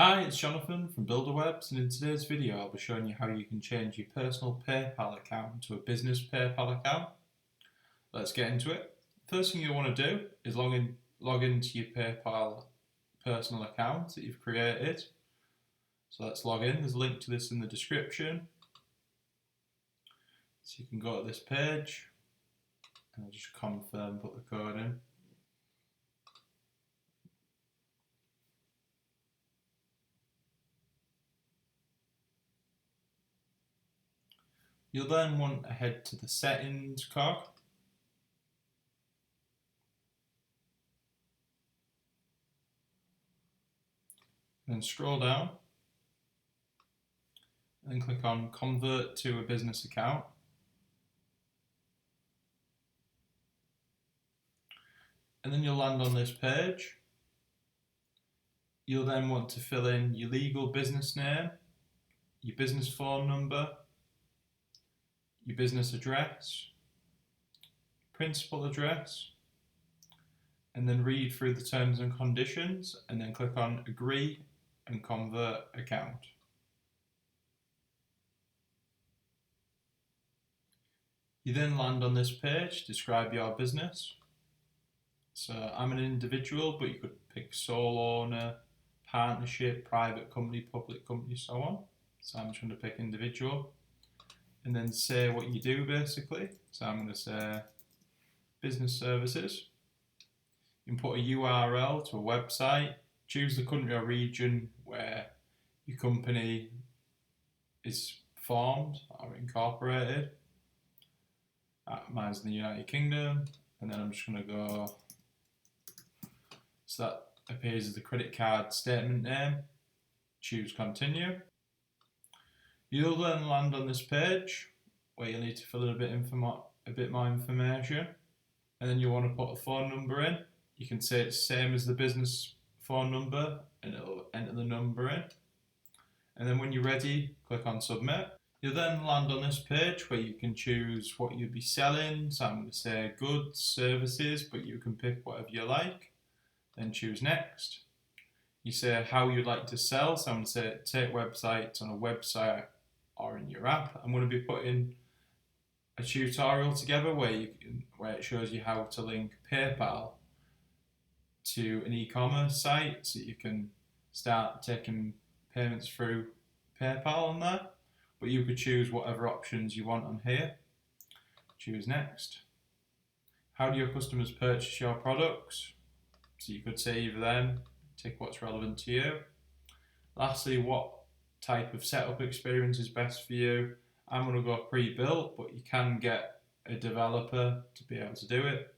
Hi, it's Jonathan from Buildawebs, and in today's video I'll be showing you how you can change your personal PayPal account to a business PayPal account. Let's get into it. First thing you'll want to do is log into your PayPal personal account that you've created. So let's log in. There's a link to this in the description. So you can go to this page and I'll just confirm, put the code in. You'll then want to head to the settings cog. Then scroll down and click on Convert to a Business Account. And then you'll land on this page. You'll then want to fill in your legal business name, your business phone number, your business address, principal address, and then read through the terms and conditions and then click on Agree and Convert Account. You then land on this page, describe your business. So I'm an individual, but you could pick sole owner, partnership, private company, public company, so on. So I'm just going to pick individual. And then say what you do basically. So I'm going to say business services. You can put a URL to a website. Choose the country or region where your company is formed or incorporated. Mine's in the United Kingdom. And then I'm just going to go, so that appears as the credit card statement name. Choose continue. You'll then land on this page where you'll need to fill in a bit more information, and then you'll want to put a phone number in. You can say it's the same as the business phone number and it'll enter the number in. And then when you're ready, click on submit. You'll then land on this page where you can choose what you'll be selling. So I'm going to say goods, services, but you can pick whatever you like. Then choose next. You say how you'd like to sell. So I'm going to say take websites on a website or in your app. I'm going to be putting a tutorial together where it shows you how to link PayPal to an e-commerce site so you can start taking payments through PayPal on there. But you could choose whatever options you want on here. Choose next. How do your customers purchase your products? So you could save them, tick what's relevant to you. Lastly, what type of setup experience is best for you. I'm going to go pre-built, but you can get a developer to be able to do it.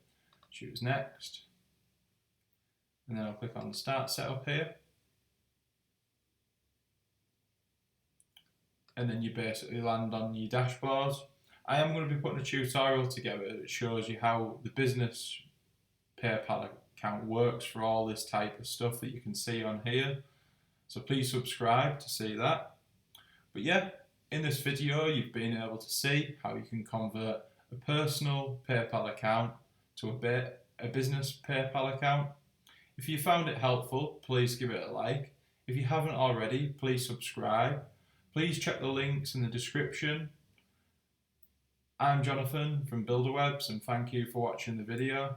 Choose next. And then I'll click on Start Setup here. And then you basically land on your dashboard. I am going to be putting a tutorial together that shows you how the business PayPal account works for all this type of stuff that you can see on here. So please subscribe to see that. But yeah, in this video you've been able to see how you can convert a personal PayPal account to a business PayPal account. If you found it helpful, please give it a like. If you haven't already, please subscribe. Please check the links in the description. I'm Jonathan from Buildawebs and thank you for watching the video.